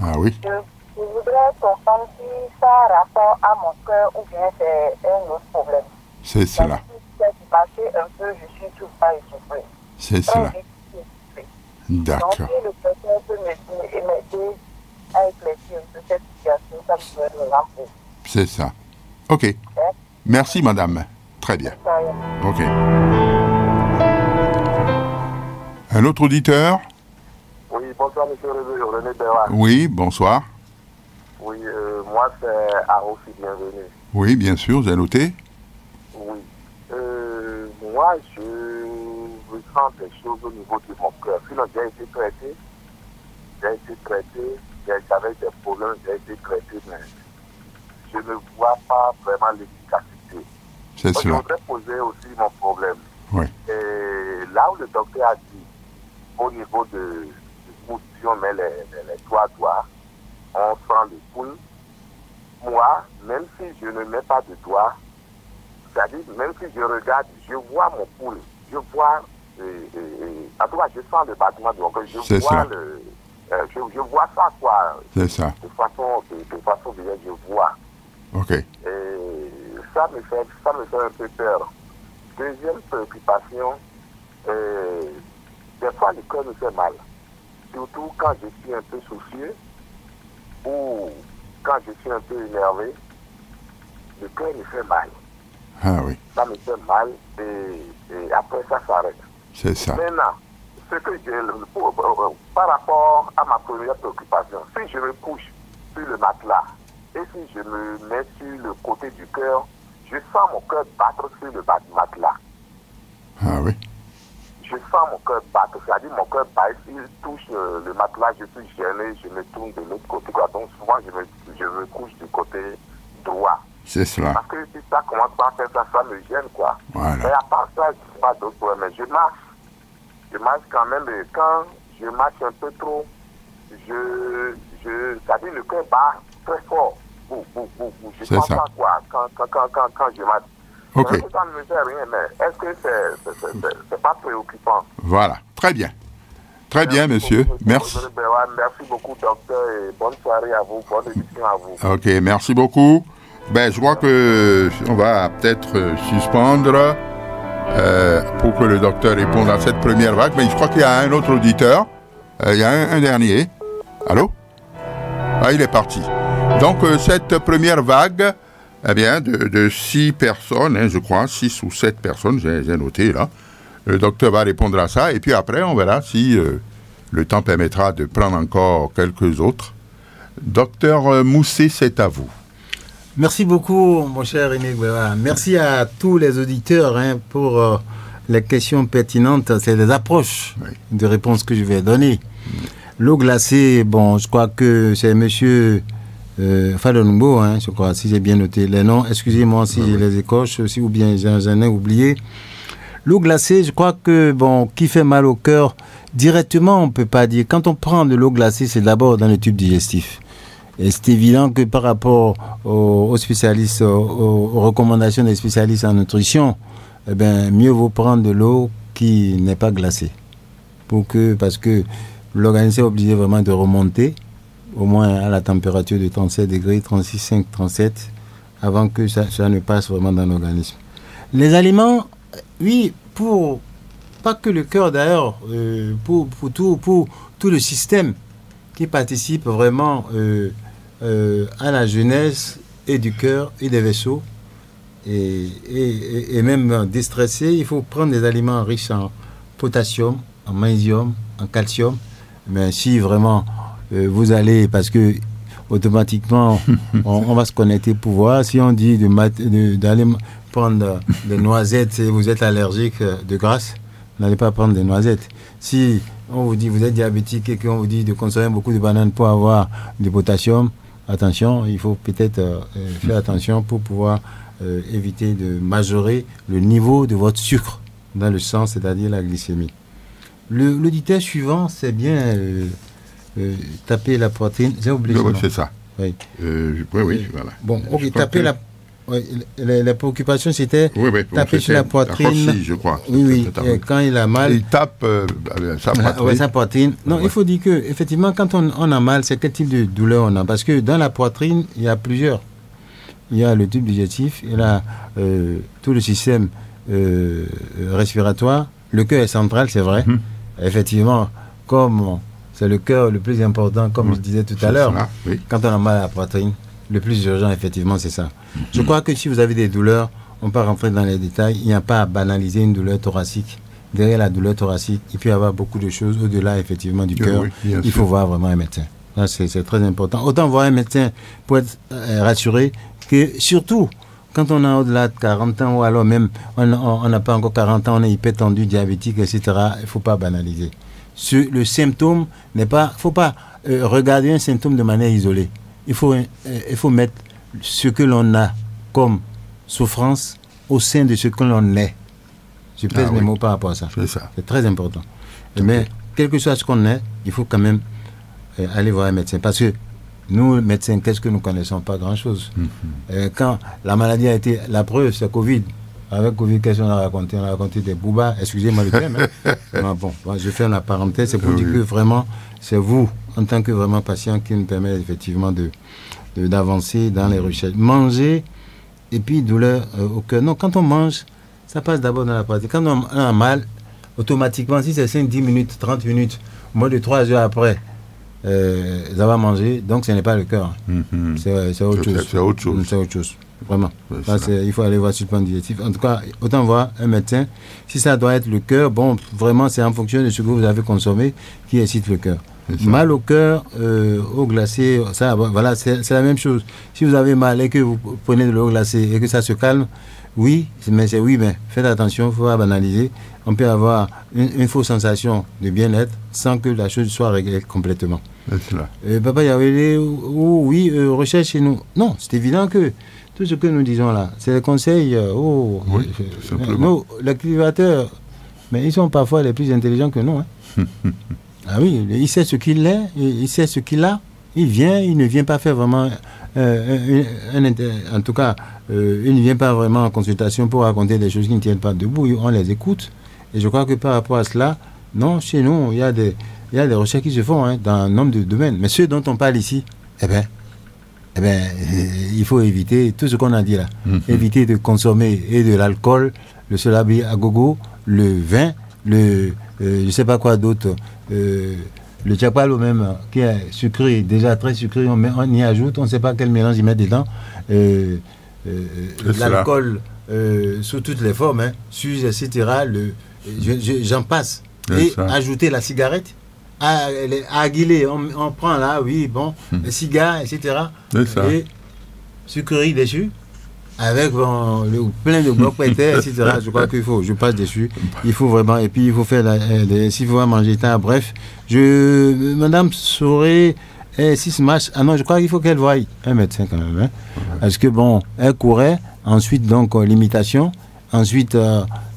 ah oui, Je voudrais comprendre si ça a rapport à mon cœur ou bien c'est un autre problème. c'est cela, Si c'est passé un peu, je suis tout pas essoufflée. c'est cela. Donc, D'accord, si le docteur peut m'aider à éclaircir un peu cette situation, ça me ferait le remplir. c'est ça. Ok, merci madame. Très bien, ok. Un autre auditeur? Oui, bonsoir, monsieur René Béra. Oui, bonsoir. Oui, moi, c'est Arofi, bienvenue. Oui, bien sûr, j'ai noté. Oui. Moi, je ressens des choses au niveau de mon cœur. Sinon, j'ai été traité. J'avais des problèmes, j'ai été traité, mais je ne vois pas vraiment l'efficacité. C'est Je cela. voudrais poser aussi mon problème. Oui, Et là où le docteur a dit, au niveau de où si on met les doigts, on sent les poules. Moi, même si je ne mets pas de doigts, c'est-à-dire même si je regarde, je vois mon poule. Je vois, en tout cas, je sens le battement de mon cœur. Je C'est ça. je vois ça, quoi. c'est ça. De façon directe, je vois. Ok, Et ça me fait un peu peur. Deuxième préoccupation, des fois le cœur me fait mal. Surtout quand je suis un peu soucieux ou quand je suis un peu énervé, le cœur me fait mal. ah oui, Ça me fait mal et après ça s'arrête. c'est ça. Maintenant, ce que par rapport à ma première préoccupation, si je me couche sur le matelas et si je me mets sur le côté du cœur, je sens mon cœur battre sur le matelas. Ah oui, Je sens mon cœur battre, c'est-à-dire mon cœur bat, s'il touche le matelas, je suis gêné, je me tourne de l'autre côté. Donc souvent, je me couche du côté droit. c'est cela. Parce que si ça commence par faire ça, ça me gêne, quoi. Voilà. Mais à part ça, je n'ai pas d'autres problèmes. Mais je marche. Je marche quand même. Et quand je marche un peu trop, c'est-à-dire le cœur bat très fort. Je C'est sens ça. ça, quoi. Quand je marche. Ok. Ça ne me fait rien, mais est-ce que c'est pas préoccupant? Voilà, très bien. Très bien, monsieur. Merci. Merci beaucoup, docteur, et bonne soirée à vous, bonne émission à vous. Ok, merci beaucoup. Ben, je vois que on va peut-être suspendre pour que le docteur réponde à cette première vague. Mais je crois qu'il y a un autre auditeur. Il y a un dernier. Allô? Ah, il est parti. Donc, cette première vague, eh bien, de 6 personnes, hein, je crois, 6 ou 7 personnes, j'ai noté là. Le docteur va répondre à ça, et puis après, on verra si le temps permettra de prendre encore quelques autres. Docteur Moussé, c'est à vous. Merci beaucoup, mon cher René Guevara. Merci à tous les auditeurs pour les questions pertinentes. C'est des approches de réponses que je vais donner. L'eau glacée, bon, je crois que c'est monsieur Falongo, je crois, si j'ai bien noté les noms. Excusez-moi si je les écorche, ou bien j'en ai oublié. L'eau glacée, je crois que, bon, qui fait mal au cœur, directement, on ne peut pas dire. Quand on prend de l'eau glacée, c'est d'abord dans le tube digestif. Et c'est évident que par rapport aux spécialistes, aux recommandations des spécialistes en nutrition, eh bien, mieux vaut prendre de l'eau qui n'est pas glacée. Parce que l'organisme est obligé vraiment de remonter, au moins à la température de 37 degrés, 36,5, 37, avant que ça ne passe vraiment dans l'organisme. Les aliments, oui, pas que le cœur d'ailleurs, pour tout le système qui participe vraiment à la jeunesse et du cœur et des vaisseaux, et même déstressé, il faut prendre des aliments riches en potassium, en magnésium, en calcium. Mais si vraiment vous allez, parce que automatiquement on va se connecter pour voir, si on dit d'aller prendre des noisettes et vous êtes allergique de graisse, n'allez pas prendre des noisettes. Si on vous dit vous êtes diabétique et qu'on vous dit de consommer beaucoup de bananes pour avoir du potassium, attention, il faut peut-être faire attention pour pouvoir éviter de majorer le niveau de votre sucre dans le sang, c'est-à-dire la glycémie. L'auditeur suivant, c'est bien taper la poitrine. J'ai oublié. Oui, c'est ça. Oui. Oui, voilà. Bon, ok, taper la... la préoccupation, c'était taper sur la poitrine. Je crois. Oui. Et quand il a mal... Il tape sa poitrine. Oui, sa poitrine. Non, il faut dire que, effectivement, quand on a mal, c'est quel type de douleur on a? Parce que dans la poitrine, il y a plusieurs. Il y a le tube digestif, il y a tout le système respiratoire. Le cœur est central, c'est vrai. Effectivement, comme c'est le cœur le plus important, comme je disais tout à l'heure, quand on a mal à la poitrine, le plus urgent, effectivement, c'est ça. Je crois que si vous avez des douleurs, on peut rentrer dans les détails, il n'y a pas à banaliser une douleur thoracique. Derrière la douleur thoracique, il peut y avoir beaucoup de choses au-delà, effectivement, du cœur. Il faut voir vraiment un médecin. C'est très important. Autant voir un médecin pour être rassuré que, surtout, quand on a au-delà de 40 ans, ou alors même on n'a pas encore 40 ans, on est hypertendu, diabétique, etc., il ne faut pas banaliser. Le symptôme n'est pas... Il ne faut pas regarder un symptôme de manière isolée. Il faut mettre ce que l'on a comme souffrance au sein de ce que l'on est. Je pèse mes mots par rapport à ça. C'est très important. Mais quel que soit ce qu'on est, il faut quand même aller voir un médecin. Parce que nous, médecins, qu'est-ce que nous ne connaissons pas grand-chose. Quand la maladie a été... La preuve, c'est Covid. Avec Covid, qu'est-ce qu'on a raconté? On a raconté des boubas. Excusez-moi le terme. Bon, je fais la parenthèse. C'est pour dire que vraiment, c'est vous, en tant que vraiment patient, qui nous permet effectivement d'avancer dans les recherches. Manger et puis douleur au cœur. Non, quand on mange, ça passe d'abord dans la pratique. Quand on a mal, automatiquement, si c'est 5, 10 minutes, 30 minutes, moins de 3 heures après, ça va manger, donc ce n'est pas le cœur. C'est autre chose. C'est autre chose. Vraiment. Il faut aller voir sur le plan digestif. En tout cas, autant voir un médecin. Si ça doit être le cœur, bon, vraiment, c'est en fonction de ce que vous avez consommé qui excite le cœur. Mal au cœur, eau glacée, ça, voilà, c'est la même chose. Si vous avez mal et que vous prenez de l'eau glacée et que ça se calme, mais faites attention, il ne faut pas banaliser. On peut avoir une fausse sensation de bien-être sans que la chose soit réglée complètement. Papa Yawele, recherche chez nous. Non, c'est évident que tout ce que nous disons là, c'est les conseils. Tout simplement. Les cultivateurs, mais ils sont parfois les plus intelligents que nous. Ah oui, il sait ce qu'il est, il sait ce qu'il a. Il ne vient pas faire vraiment en tout cas, il ne vient pas vraiment en consultation pour raconter des choses qui ne tiennent pas debout. On les écoute. Et je crois que par rapport à cela, non, chez nous, il y a des recherches qui se font dans un nombre de domaines. Mais ceux dont on parle ici, il faut éviter tout ce qu'on a dit là. Éviter de consommer et de l'alcool, le solabi à gogo, le vin, je ne sais pas quoi d'autre, le tchapalo même, qui est sucré, déjà très sucré, on y ajoute, on ne sait pas quel mélange y met dedans. L'alcool sous toutes les formes, suze, etc. J'en passe. Et ajouter la cigarette. Aguilé, on prend là, oui, bon, les cigares, etc. Et sucrerie dessus, avec plein de blocs pétés, etc. Je crois qu'il faut, je passe dessus. Il faut vraiment, et puis il faut faire, s'il faut manger tard, bref. Madame saurait, 6 mars, non, je crois qu'il faut qu'elle voie un médecin quand même. Parce que bon, elle courait, ensuite donc l'imitation, ensuite,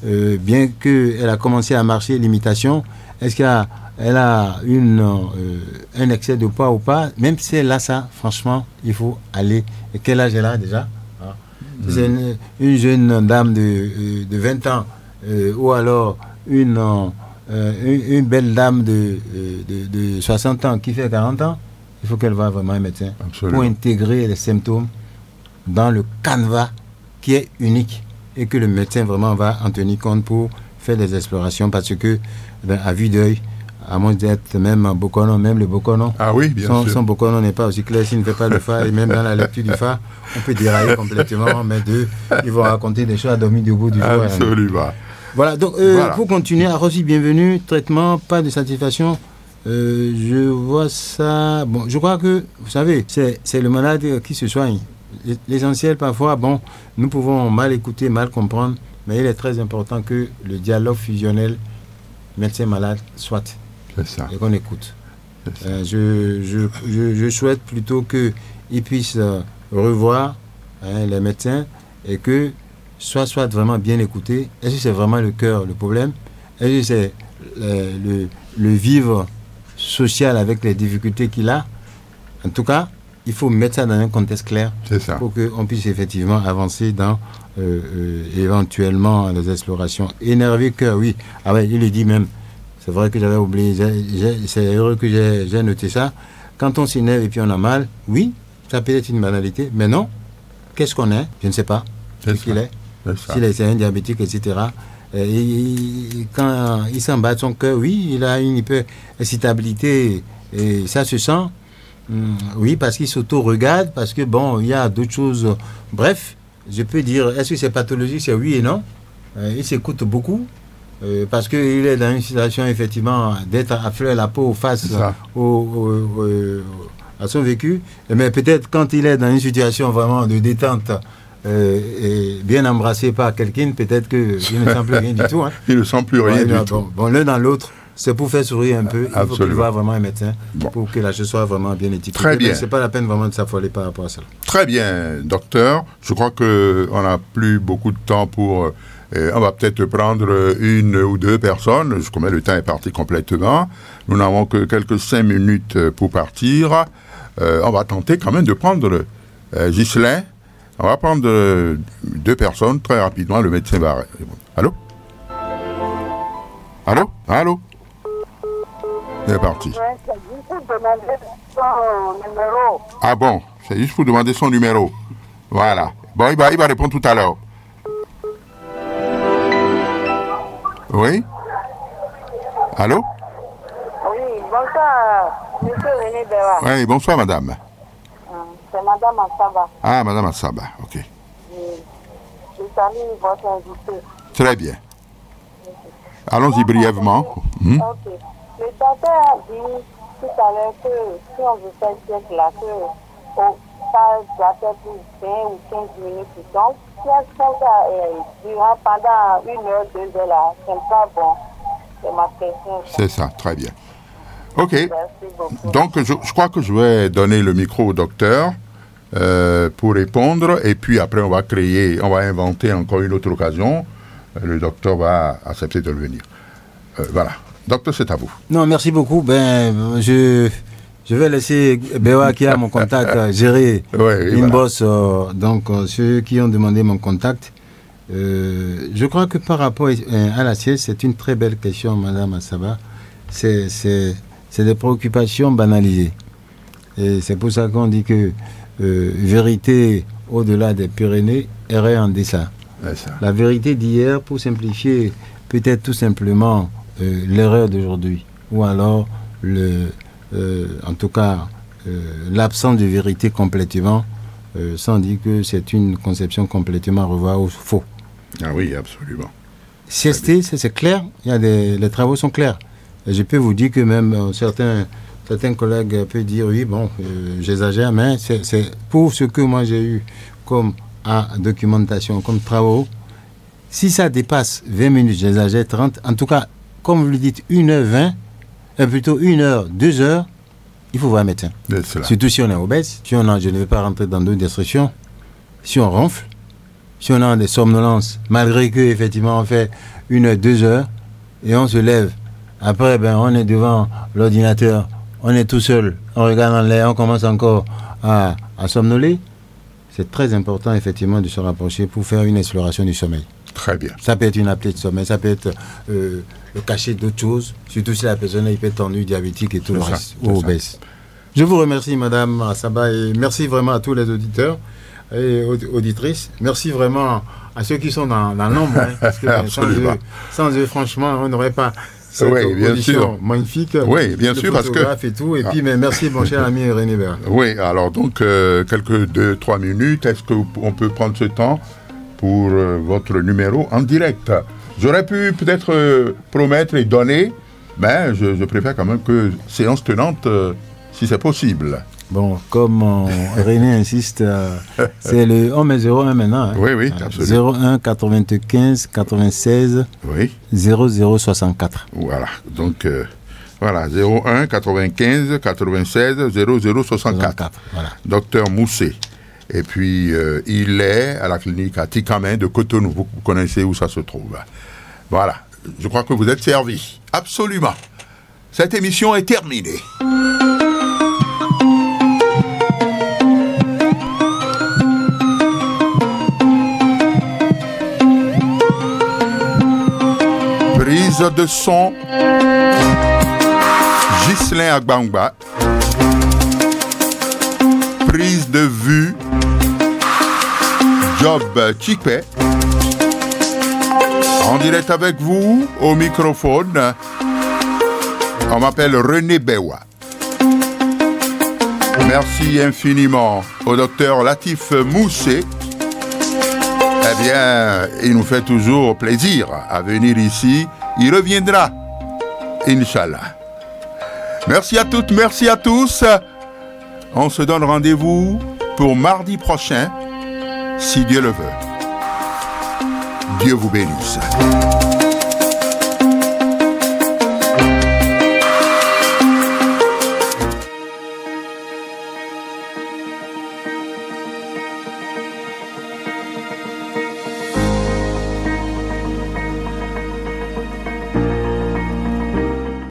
bien qu'elle a commencé à marcher, l'imitation, est-ce qu'elle a un excès de poids ou pas? Même si elle a ça, franchement, il faut aller. Et quel âge elle a déjà? C'est une jeune dame de 20 ans ou alors une belle dame de 60 ans qui fait 40 ans. Il faut qu'elle voie vraiment un médecin. Absolument. Pour intégrer les symptômes dans le canevas qui est unique et que le médecin vraiment va en tenir compte pour faire des explorations parce que à vue d'œil, à moins d'être même Bokono, même le Bokono, son Bokono n'est pas aussi clair s'il ne fait pas le phare, et même dans la lecture du phare, on peut dérailler complètement, mais ils vont raconter des choses à dormir debout du jour. Absolument. Voilà, donc pour continuer, à Rossi, bienvenue, traitement, pas de satisfaction. Je vois ça. Bon, je crois que, vous savez, c'est le malade qui se soigne. L'essentiel, parfois, bon, nous pouvons mal écouter, mal comprendre, mais il est très important que le dialogue fusionnel médecin-malade soit. C'est ça. Et qu'on écoute. Je souhaite plutôt qu'ils puissent revoir les médecins et que soit vraiment bien écouté. Est-ce que c'est vraiment le cœur le problème? Est-ce que c'est le vivre social avec les difficultés qu'il a? En tout cas, il faut mettre ça dans un contexte clair pour qu'on puisse effectivement avancer dans éventuellement les explorations. Énervé cœur, oui. Ah ouais, il le dit même. C'est vrai que j'avais oublié. C'est heureux que j'ai noté ça. Quand on s'énerve et puis on a mal, oui, ça peut être une banalité, mais non. Qu'est-ce qu'on est? Je ne sais pas. Ce qu'il est. S'il est un diabétique, etc. Quand il s'emballe son cœur, oui, il a une hyper-excitabilité et ça se sent. Oui, parce qu'il s'auto-regarde, parce que bon, il y a d'autres choses. Bref, je peux dire, est-ce que c'est pathologique? C'est oui et non. Il s'écoute beaucoup. Parce qu'il est dans une situation effectivement d'être à fleur la peau face à son vécu, mais peut-être quand il est dans une situation vraiment de détente et bien embrassé par quelqu'un, peut-être qu'il ne sent plus rien du tout. Il ne sent plus rien du tout. Bon, l'un dans l'autre, c'est pour faire sourire un peu. Il faut qu'il voit vraiment un médecin pour que la chose soit vraiment bien étiquetée. Très bien. C'est pas la peine vraiment de s'affoler par rapport à ça. Très bien, docteur. Je crois qu'on n'a plus beaucoup de temps pour... on va peut-être prendre une ou deux personnes. Je crois que le temps est parti complètement. Nous n'avons que quelques 5 minutes pour partir. On va tenter quand même de prendre Ghislain. On va prendre 2 personnes très rapidement. Le médecin va... Allô? Allô? Allô? Il est parti. Ouais, c'est juste pour demander son numéro. Ah bon? C'est juste pour demander son numéro. Voilà. Bon, il va répondre tout à l'heure. Oui? Allô? Oui, bonsoir, monsieur René Béra. Oui, bonsoir, madame. C'est madame Assaba. Ah, madame Assaba, ok. Je salue votre invité. Très bien. Allons-y brièvement. Ok. Le docteur a dit tout à l'heure que si on veut faire cette glacée, ça doit être pour 20 ou 15 minutes. Donc, si on fait ça durant pendant 1 heure, 2 heures, là, c'est pas bon. C'est ma question. C'est ça, très bien. Ok. Merci beaucoup. Donc, je crois que je vais donner le micro au docteur pour répondre. Et puis après, on va inventer encore une autre occasion. Le docteur va accepter de le venir. Voilà. Docteur, c'est à vous. Non, merci beaucoup. Je Je vais laisser Bewa qui a mon contact gérer Inbox. Donc, ceux qui ont demandé mon contact. Je crois que par rapport à la sieste, c'est une très belle question, Madame Assaba. C'est des préoccupations banalisées. Et c'est pour ça qu'on dit que vérité au-delà des Pyrénées errait en dessin. La vérité d'hier, pour simplifier, peut-être tout simplement l'erreur d'aujourd'hui. Ou alors, en tout cas, l'absence de vérité complètement, sans dire que c'est une conception complètement revoir ou faux. Ah oui, absolument. Siester, c'est clair, les travaux sont clairs. Et je peux vous dire que même certains collègues peuvent dire, oui, bon, j'exagère, mais c'est pour ce que moi j'ai eu comme documentation, comme travaux, si ça dépasse 20 minutes, j'exagère 30, en tout cas, comme vous le dites, 1h20, plutôt 1h, 2h, il faut voir un médecin. Surtout si on est obèse, je ne vais pas rentrer dans d'autres descriptions, si on ronfle, si on a des somnolences, malgré que effectivement on fait 1h, 2h, et on se lève, après on est devant l'ordinateur, on est tout seul, on regarde en l'air, on commence encore à somnoler, c'est très important effectivement de se rapprocher pour faire une exploration du sommeil. Très bien. Ça peut être une apnée de sommeil, ça peut être le cachet d'autres choses, surtout si la personne est hypertendue, diabétique et tout le reste, ou obèse. Je vous remercie, Madame Assaba, et merci vraiment à tous les auditeurs et auditrices. Merci vraiment à ceux qui sont dans l'ombre, hein, parce que sans eux, franchement, on n'aurait pas cette audition magnifique. Oui, bien sûr, parce que... Et tout. Et puis, mais merci, mon cher ami René Béat. Oui, alors donc, quelques 2-3 minutes, est-ce qu'on peut prendre ce temps pour votre numéro en direct? J'aurais pu peut-être promettre et donner, mais je préfère quand même que séance tenante, si c'est possible. Bon, comme René insiste, c'est le 01 maintenant. Hein. Oui, absolument. 01 95 96 0064. Voilà, donc voilà, 01 95 96 0064. Voilà. Docteur Mousset. Et puis, il est à la clinique à Tikamen de Cotonou. Vous connaissez où ça se trouve. Voilà, je crois que vous êtes servis. Absolument. Cette émission est terminée. Prise de son, Ghislain Agbangba. Prise de vue, Job Chipé. En direct avec vous, au microphone, on m'appelle René Bewa. Merci infiniment au docteur Latif Mousset. Eh bien, il nous fait toujours plaisir à venir ici. Il reviendra, Inch'Allah. Merci à toutes, merci à tous. On se donne rendez-vous pour mardi prochain, si Dieu le veut. Dieu vous bénisse.